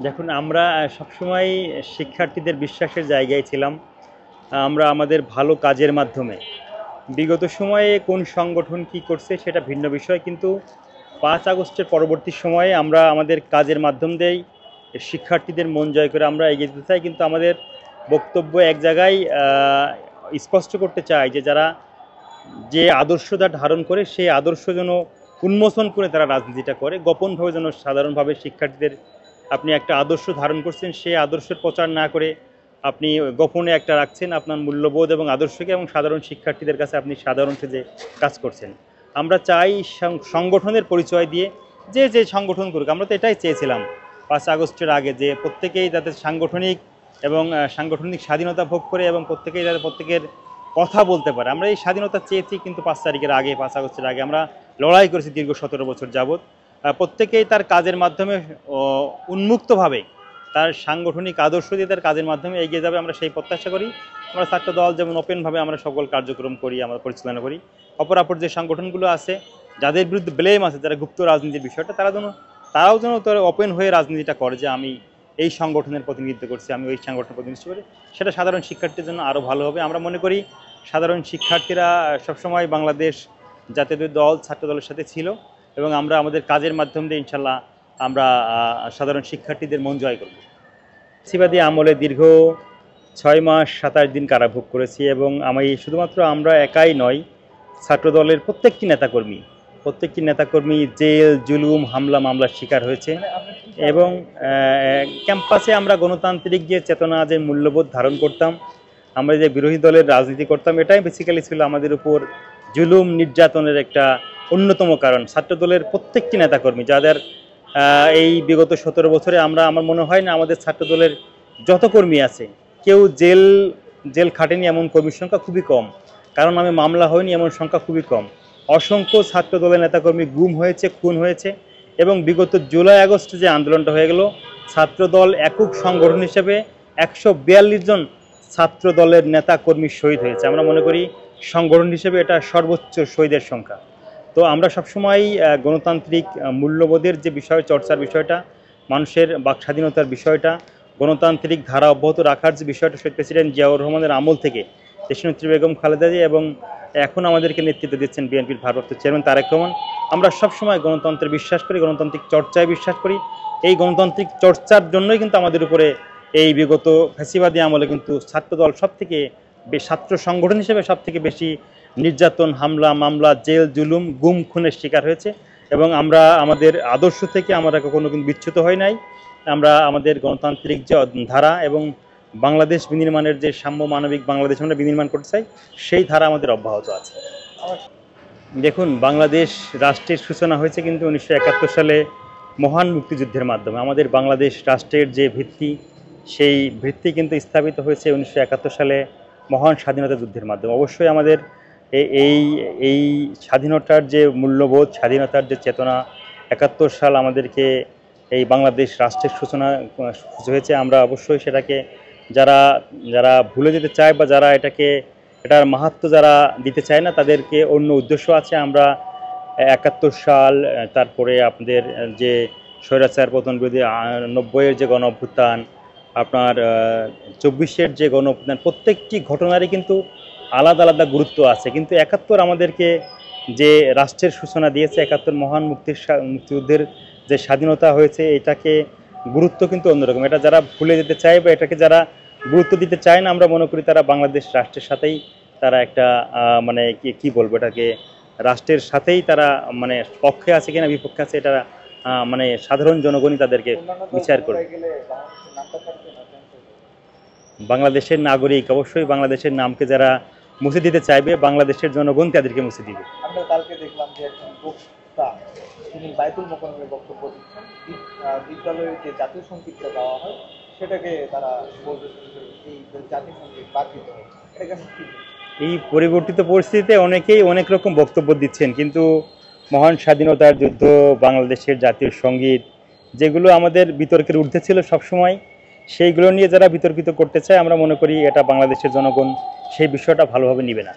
দেখুন আমরা সবসময় শিক্ষার্থীদের বিশ্বাসের জায়গায় ছিলাম। আমরা আমাদের ভালো কাজের মাধ্যমে বিগত সময়ে কোন সংগঠন কি করছে সেটা ভিন্ন বিষয়, কিন্তু 5 আগস্টের পরবর্তী সময়ে আমরা আমাদের কাজের মাধ্যম দিয়েই শিক্ষার্থীদের মন জয় করে আমরা এগিয়ে যেতে চাই। কিন্তু আমাদের বক্তব্য এক জায়গায় স্পষ্ট করতে চাই যে যারা যে আদর্শটা ধারণ করে সেই আদর্শ যেন উন্মোচন করে তারা রাজনীতিটা করে, গোপনভাবে যেন সাধারণভাবে শিক্ষার্থীদের আপনি একটা আদর্শ ধারণ করছেন সেই আদর্শের প্রচার না করে আপনি গোপনে একটা রাখছেন আপনার মূল্যবোধ এবং আদর্শকে, এবং সাধারণ শিক্ষার্থীদের কাছে আপনি সাধারণ যে কাজ করছেন। আমরা চাই সংগঠনের পরিচয় দিয়ে যে যে সংগঠন করুক, আমরা তো এটাই চেয়েছিলাম 5 আগস্টের আগে, যে প্রত্যেকেই যাতে সাংগঠনিক এবং সাংগঠনিক স্বাধীনতা ভোগ করে এবং প্রত্যেকেই যাতে প্রত্যেকের কথা বলতে পারে। আমরা এই স্বাধীনতা চেয়েছি, কিন্তু 5 তারিখের আগে 5 আগস্টের আগে আমরা লড়াই করেছি দীর্ঘ 17 বছর যাবৎ। প্রত্যেকেই তার কাজের মাধ্যমে উন্মুক্তভাবে তার সাংগঠনিক আদর্শ দিয়ে তার কাজের মাধ্যমে এগিয়ে যাবে, আমরা সেই প্রত্যাশা করি। আমরা ছাত্র দল যেমন ওপেনভাবে আমরা সকল কার্যক্রম করি, আমরা পরিচালনা করি। অপরাপর যে সংগঠনগুলো আছে যাদের বিরুদ্ধে ব্লেম আছে, যারা গুপ্ত রাজনীতির বিষয়টা, তারাও যেন ওপেন হয়ে রাজনীতিটা করে যে আমি এই সংগঠনের প্রতিনিধিত্ব করছি, আমি ওই সংগঠনের প্রতিনিধিত্ব করি, সেটা সাধারণ শিক্ষার্থীর জন্য আরও ভালো হবে। আমরা মনে করি সাধারণ শিক্ষার্থীরা সবসময় বাংলাদেশ জাতীয় দল ছাত্র দলের সাথে ছিল, এবং আমরা আমাদের কাজের মাধ্যম দিয়ে ইনশাল্লাহ আমরা সাধারণ শিক্ষার্থীদের মন জয় করব। ফ্যাসিবাদী আমলে দীর্ঘ 6 মাস 27 দিন কারাভোগ করেছি, এবং আমি শুধুমাত্র আমরা একাই নয়, ছাত্র দলের প্রত্যেকটি নেতাকর্মী জেল জুলুম হামলা মামলার শিকার হয়েছে। এবং ক্যাম্পাসে আমরা গণতান্ত্রিক যে চেতনা, যে মূল্যবোধ ধারণ করতাম, আমরা যে বিরোধী দলের রাজনীতি করতাম, এটাই বেসিক্যালি ছিল আমাদের উপর জুলুম নির্যাতনের একটা অন্যতম কারণ। ছাত্র দলের প্রত্যেকটি নেতাকর্মী যাদের এই বিগত 17 বছরে আমার মনে হয় না আমাদের ছাত্র দলের যত কর্মী আছে কেউ জেল খাটেনি এমন কর্মীর সংখ্যা খুবই কম, কারণ আমি মামলা হয়নি এমন সংখ্যা খুবই কম। অসংখ্য ছাত্র দলের নেতাকর্মী গুম হয়েছে, খুন হয়েছে, এবং বিগত জুলাই আগস্টে যে আন্দোলনটা হয়ে গেল, ছাত্র দল একক সংগঠন হিসেবে 142 জন ছাত্র দলের নেতা কর্মী শহীদ হয়েছে। আমরা মনে করি সংগঠন হিসেবে এটা সর্বোচ্চ শহীদের সংখ্যা। তো আমরা সবসময় গণতান্ত্রিক মূল্যবোধের যে বিষয় চর্চার বিষয়টা, মানুষের বাক স্বাধীনতার বিষয়টা, গণতান্ত্রিক ধারা অব্যাহত রাখার যে বিষয়টা, শহীদ প্রেসিডেন্ট জিয়াউর রহমানের আমল থেকে দেশনেত্রী বেগম খালেদা জিয়া এবং এখন আমাদেরকে নেতৃত্ব দিচ্ছেন বিএনপির ভারপ্রাপ্ত চেয়ারম্যান তারেক রহমান, আমরা সবসময় গণতন্ত্রে বিশ্বাস করি, গণতান্ত্রিক চর্চায় বিশ্বাস করি। এই গণতান্ত্রিক চর্চার জন্যই কিন্তু আমাদের উপরে এই বিগত ফ্যাসিবাদী আমলে কিন্তু ছাত্রদল সবথেকে ছাত্র সংগঠন হিসেবে সবথেকে বেশি নির্যাতন, হামলা মামলা, জেল জুলুম, গুম খুনের শিকার হয়েছে। এবং আমরা আমাদের আদর্শ থেকে আমরা কখনো কিন্তু বিচ্যুত হই নাই। আমরা আমাদের গণতান্ত্রিক যে ধারা এবং বাংলাদেশ বিনির্মাণের যে সাম্য মানবিক বাংলাদেশ আমরা বিনির্মাণ করতে চাই, সেই ধারা আমাদের অব্যাহত আছে। দেখুন, বাংলাদেশ রাষ্ট্রের সূচনা হয়েছে কিন্তু 1971 সালে মহান মুক্তিযুদ্ধের মাধ্যমে। আমাদের বাংলাদেশ রাষ্ট্রের যে ভিত্তি, সেই ভিত্তি কিন্তু স্থাপিত হয়েছে 1971 সালে মহান স্বাধীনতা যুদ্ধের মাধ্যমে। অবশ্যই আমাদের এই এই স্বাধীনতার যে মূল্যবোধ, স্বাধীনতার যে চেতনা, 71 সাল আমাদেরকে এই বাংলাদেশ রাষ্ট্রের সূচনা হয়েছে। আমরা অবশ্যই সেটাকে যারা যারা ভুলে যেতে চায় বা যারা এটার মাহাত্ম্য যারা দিতে চায় না, তাদেরকে অন্য উদ্দেশ্য আছে। আমরা 71 সাল, তারপরে আপনাদের যে স্বৈরাচার পতন বিরোধী 90-এর যে গণ অভ্যুত্থান, আপনার 24-এর যে গণ অভ্যুত্থান, প্রত্যেকটি ঘটনারই কিন্তু আলাদা আলাদা গুরুত্ব আছে। কিন্তু 71 আমাদেরকে যে রাষ্ট্রের সূচনা দিয়েছে, 71 মহান মুক্তিযুদ্ধের যে স্বাধীনতা হয়েছে, এটাকে গুরুত্ব কিন্তু অন্যরকম। এটা যারা ভুলে যেতে চায় বা এটাকে যারা গুরুত্ব দিতে চায় না, আমরা মনে করি তারা বাংলাদেশ রাষ্ট্রের সাথেই তারা একটা মানে কি বলবো, এটাকে রাষ্ট্রের সাথেই তারা মানে পক্ষে আছে কিনা বিপক্ষে আছে, এটা মানে সাধারণ জনগণই তাদেরকে বিচার করবে। বাংলাদেশের নাগরিক অবশ্যই বাংলাদেশের নামকে যারা মুছে দিতে চাইবে, বাংলাদেশের জনগণ তাদেরকে মুছে দিবে। আমরা কালকে দেখলাম যে একজন বক্তা তিনি বাইতুল মোকাররমে বক্তব্য দিচ্ছেন, বিদ্যালয়ে যে জাতীয় সঙ্গীতটা গাওয়া হয় সেটাকে তারা বলতেছেন যে এই জাতীয় সঙ্গীত বাদ দিতে হবে। এই পরিবর্তিত পরিস্থিতিতে অনেকেই অনেক রকম বক্তব্য দিচ্ছেন, কিন্তু মহান স্বাধীনতার যুদ্ধ, বাংলাদেশের জাতীয় সঙ্গীত, যেগুলো আমাদের বিতর্কের ঊর্ধ্বে ছিল সবসময়, সেইগুলো নিয়ে যারা বিতর্কিত করতে চায়, আমরা মনে করি এটা বাংলাদেশের জনগণ সেই বিষয়টা ভালোভাবে নিবে না।